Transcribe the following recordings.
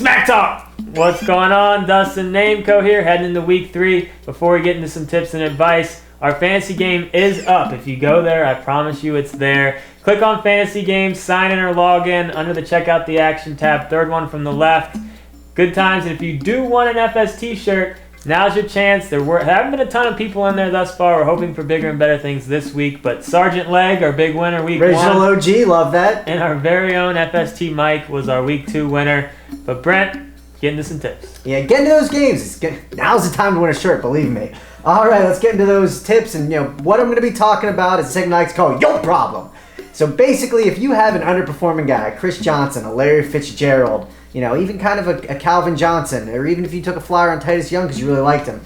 Smack Talk! What's going on? Dustin Nameco here, heading into week 3. Before we get into some tips and advice, our fantasy game is up. If you go there, I promise you it's there. Click on Fantasy Games, sign in or log in under the Check Out the Action tab, third one from the left. Good times, and if you do want an FS t-shirt, now's your chance. There haven't been a ton of people in there thus far. We're hoping for bigger and better things this week, but Sergeant Leg, our big winner week 1. Original OG, love that. And our very own FST Mike was our week 2 winner. But Brent, get into some tips. Yeah, get into those games. Now's the time to win a shirt, believe me. All right, let's get into those tips. And what I'm going to be talking about is a segment I like to call Yo Problem. So basically, if you have an underperforming guy, Chris Johnson, a Larry Fitzgerald, even kind of a Calvin Johnson, or even if you took a flyer on Titus Young because you really liked him,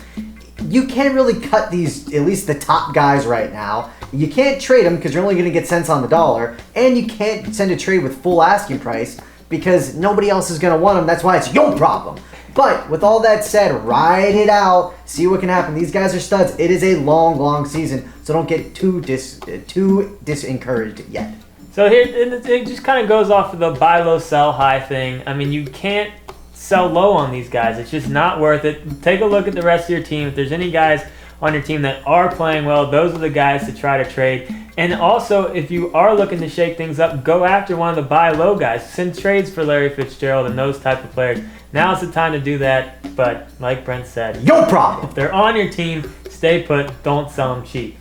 you can't really cut these, at least the top guys right now. You can't trade them because you're only going to get cents on the dollar, and you can't send a trade with full asking price because nobody else is going to want them. That's why it's your problem. But with all that said, ride it out, see what can happen. These guys are studs. It is a long, long season, so don't get too disencouraged yet. So here, it just kind of goes off of the buy low, sell high thing. I mean, you can't sell low on these guys. It's just not worth it. Take a look at the rest of your team. If there's any guys on your team that are playing well, those are the guys to try to trade. And also, if you are looking to shake things up, go after one of the buy low guys. Send trades for Larry Fitzgerald and those type of players. Now's the time to do that. But like Brent said, no problem. If they're on your team, stay put. Don't sell them cheap.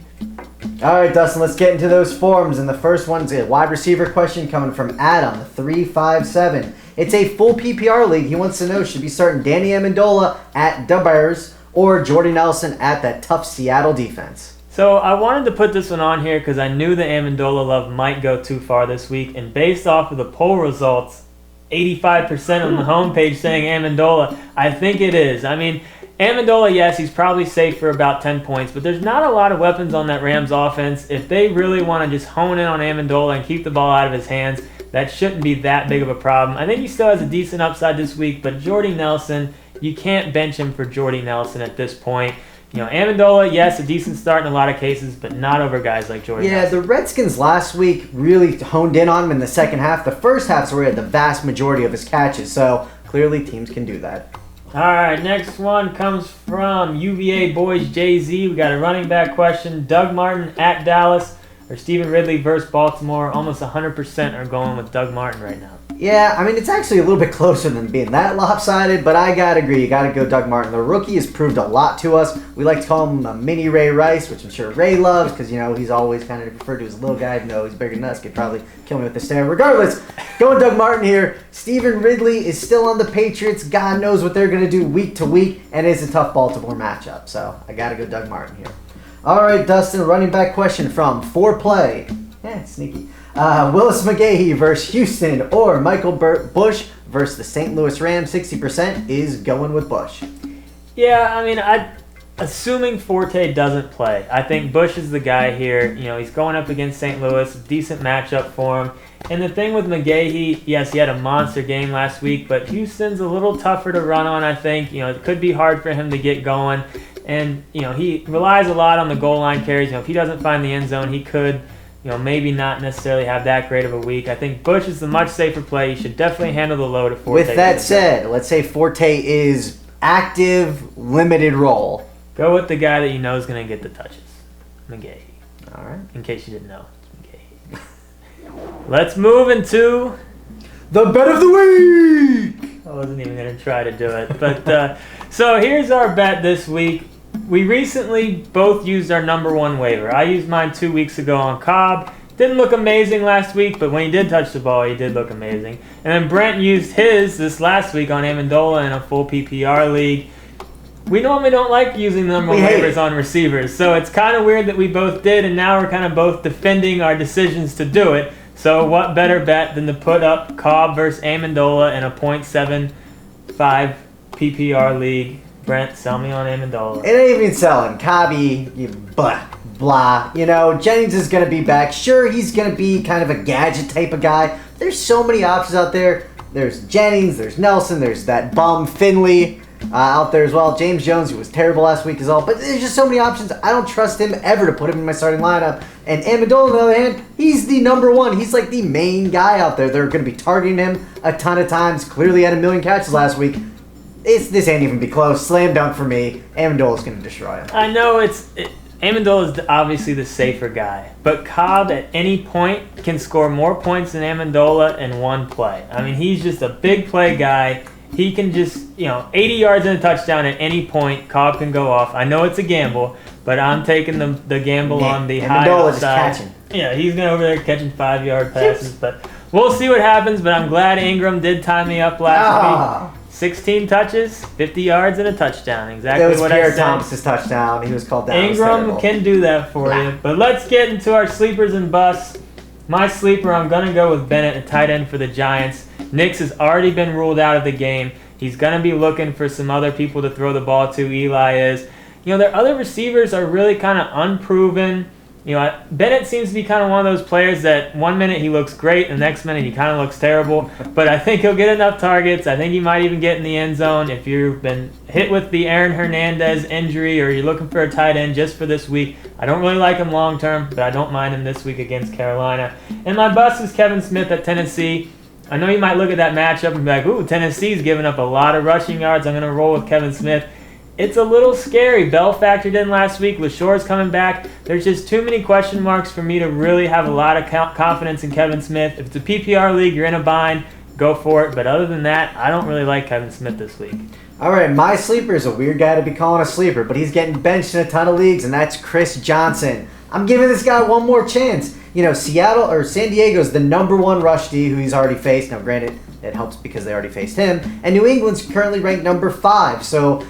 All right, Dustin, let's get into those forms. And the first one's a wide receiver question coming from Adam, 357. It's a full PPR league. He wants to know, should be starting Danny Amendola at the Bears or Jordy Nelson at that tough Seattle defense? So I wanted to put this one on here because I knew the Amendola love might go too far this week. And based off of the poll results, 85% on the homepage saying Amendola, I think it is. I mean, Amendola, yes, he's probably safe for about 10 points, but there's not a lot of weapons on that Rams offense. If they really want to just hone in on Amendola and keep the ball out of his hands, that shouldn't be that big of a problem. I think he still has a decent upside this week, but Jordy Nelson, you can't bench him for Jordy Nelson at this point. Amendola, yes, a decent start in a lot of cases, but not over guys like Jordy Nelson. The Redskins last week really honed in on him in the second half. The first half's where he had the vast majority of his catches, so clearly teams can do that. All right, next one comes from UVA Boys Jay-Z. We got a running back question. Doug Martin at Dallas or Stephen Ridley versus Baltimore. Almost 100% are going with Doug Martin right now. Yeah, I mean, it's actually a little bit closer than being that lopsided, but I gotta agree. You gotta go Doug Martin. The rookie has proved a lot to us. We like to call him a mini Ray Rice, which I'm sure Ray loves because, he's always kind of referred to as a little guy. Even though he's bigger than us, could probably kill me with the stare. Regardless, going Doug Martin here. Stephen Ridley is still on the Patriots. God knows what they're going to do week to week, and it's a tough Baltimore matchup. So I gotta go Doug Martin here. All right, Dustin, running back question from 4Play. Yeah, sneaky. Willis McGahee versus Houston or Michael Bush versus the St. Louis Rams. 60% is going with Bush. Yeah, I mean, assuming Forte doesn't play, I think Bush is the guy here. He's going up against St. Louis, decent matchup for him. And the thing with McGahee, yes, he had a monster game last week, but Houston's a little tougher to run on, I think. It could be hard for him to get going. And, he relies a lot on the goal line carries. If he doesn't find the end zone, he could maybe not necessarily have that great of a week. I think Bush is the much safer play. You should definitely handle the load if Forte. With that said, let's say Forte is active, limited role. Go with the guy that you know is going to get the touches. McGahee. All right. In case you didn't know. McGahee. Let's move into the bet of the week. I wasn't even going to try to do it. But so here's our bet this week. We recently both used our number 1 waiver. I used mine 2 weeks ago on Cobb. Didn't look amazing last week, but when he did touch the ball, he did look amazing. And then Brent used his this last week on Amendola in a full PPR league. We normally don't like using number 1 waivers on receivers, so it's kind of weird that we both did, and now we're kind of both defending our decisions to do it. So what better bet than to put up Cobb versus Amendola in a .75 PPR league? Brent, sell me on Amendola. It ain't even selling. Cobby, blah. Jennings is going to be back. Sure, he's going to be kind of a gadget type of guy. There's so many options out there. There's Jennings, there's Nelson, there's that bum Finley. out there as well. James Jones, who was terrible last week, is all. But there's just so many options. I don't trust him ever to put him in my starting lineup. And Amendola, on the other hand, he's the number one. He's like the main guy out there. They're going to be targeting him a ton of times. Clearly had a million catches last week. This ain't even be close. Slam dunk for me. Amendola's going to destroy him. I know Amendola is obviously the safer guy, but Cobb at any point can score more points than Amendola in one play. I mean, he's just a big play guy. He can just, 80 yards and a touchdown at any point. Cobb can go off. I know it's a gamble, but I'm taking the gamble on the high Amendola side. just catching. Yeah, he's going over there catching 5-yard passes, but we'll see what happens. But I'm glad Ingram did tie me up last week. 16 touches, 50 yards, and a touchdown. Exactly what I said. It was Pierre Thomas's touchdown. He was called down. Ingram can do that for you. But let's get into our sleepers and busts. My sleeper, I'm going to go with Bennett, a tight end for the Giants. Nix has already been ruled out of the game. He's going to be looking for some other people to throw the ball to. Eli is. Their other receivers are really kind of unproven. Bennett seems to be kind of one of those players that 1 minute he looks great, the next minute he kind of looks terrible. But I think he'll get enough targets. I think he might even get in the end zone. If you've been hit with the Aaron Hernandez injury or you're looking for a tight end just for this week, I don't really like him long term, but I don't mind him this week against Carolina. And my bust is Kevin Smith at Tennessee. I know you might look at that matchup and be like, ooh, Tennessee's giving up a lot of rushing yards. I'm going to roll with Kevin Smith. It's a little scary. Bell factored in last week. LaShore's coming back. There's just too many question marks for me to really have a lot of confidence in Kevin Smith. If it's a PPR league, you're in a bind, go for it. But other than that, I don't really like Kevin Smith this week. All right, my sleeper is a weird guy to be calling a sleeper, but he's getting benched in a ton of leagues, and that's Chris Johnson. I'm giving this guy one more chance. Seattle or San Diego's the number one rush D who he's already faced. Now, granted, it helps because they already faced him. And New England's currently ranked number 5. So,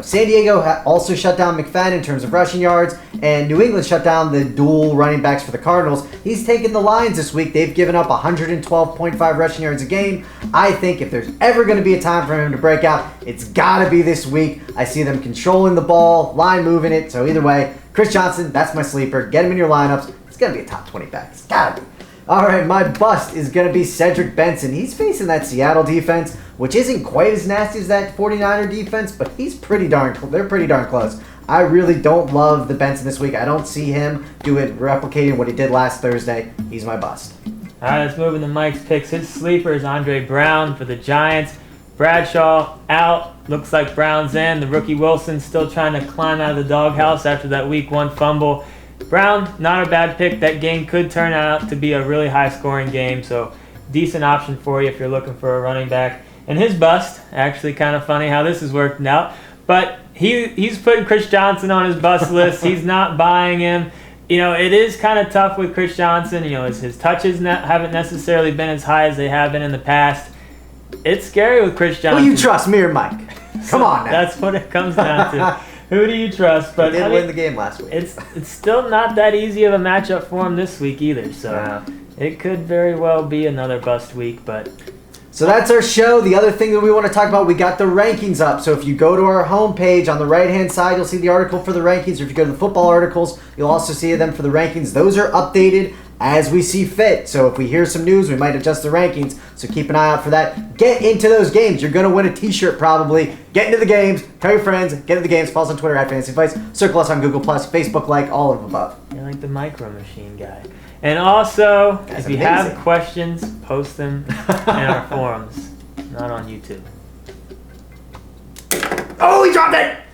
San Diego also shut down McFadden in terms of rushing yards, and New England shut down the dual running backs for the Cardinals. He's taken the Lions this week. They've given up 112.5 rushing yards a game. I think if there's ever going to be a time for him to break out, it's got to be this week. I see them controlling the ball, line moving it. So either way, Chris Johnson, that's my sleeper. Get him in your lineups. It's going to be a top 20 back. It's got to be. All right, my bust is going to be Cedric Benson. He's facing that Seattle defense, which isn't quite as nasty as that 49er defense, but they're pretty darn close. I really don't love the Benson this week. I don't see him replicating what he did last Thursday. He's my bust. All right, let's move into Mike's picks. His sleeper is Andre Brown for the Giants. Bradshaw out. Looks like Brown's in. The rookie Wilson's still trying to climb out of the doghouse after that week 1 fumble. Brown, not a bad pick. That game could turn out to be a really high-scoring game, so decent option for you if you're looking for a running back. And his bust, actually kind of funny how this is working out, but he's putting Chris Johnson on his bust list. He's not buying him. It is kind of tough with Chris Johnson. His touches haven't necessarily been as high as they have been in the past. It's scary with Chris Johnson. Will you trust me or Mike? Come on now. That's what it comes down to. Who do you trust? But he did win the game last week. It's still not that easy of a matchup for him this week either. So it could very well be another bust week. But so that's our show. The other thing that we want to talk about, we got the rankings up. So if you go to our homepage on the right-hand side, you'll see the article for the rankings. Or if you go to the football articles, you'll also see them for the rankings. Those are updated as we see fit. So if we hear some news, we might adjust the rankings. So keep an eye out for that. Get into those games. You're going to win a t-shirt probably. Get into the games. Tell your friends. Get into the games. Follow us on Twitter at Fantasy Advice. Circle us on Google+, Facebook, all of the above. You're like the Micro Machine guy. And also, That's if you amazing. have questions, post them in our forums, not on YouTube. Oh, he dropped it!